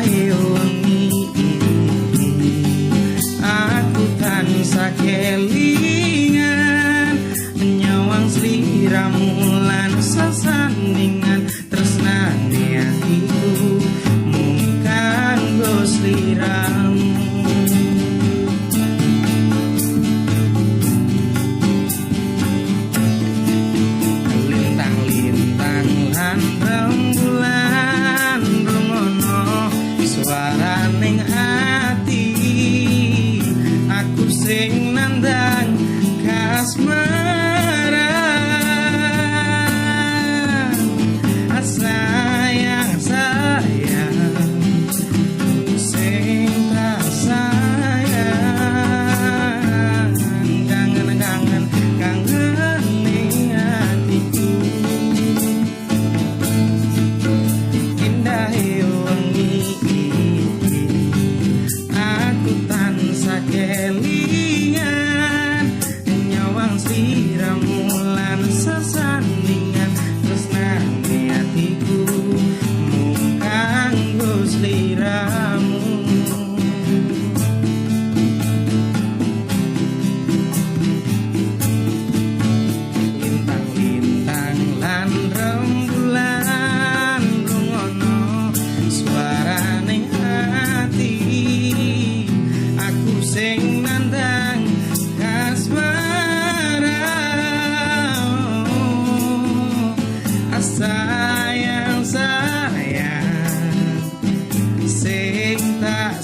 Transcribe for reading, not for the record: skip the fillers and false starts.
wengi aku tansah kelingan nyawang sliramu lan sesandingan tresnane atiku mung kanggo sliramu. Lintang-lintang lan rembulan rungono swaraning ati aku sing nandang kasmaran. Sayang sayang sing tak sayang kangen-kangen kangen ning atiku. Indah wengi aku tansah kelingan nyawang sliramu lan sesandingan tresnane atiku mung kanggo sliramu. Lintang-lintang lan rembulan rungono swaraning ati aku sing nandang kasmaran. Sayang sayang sing tak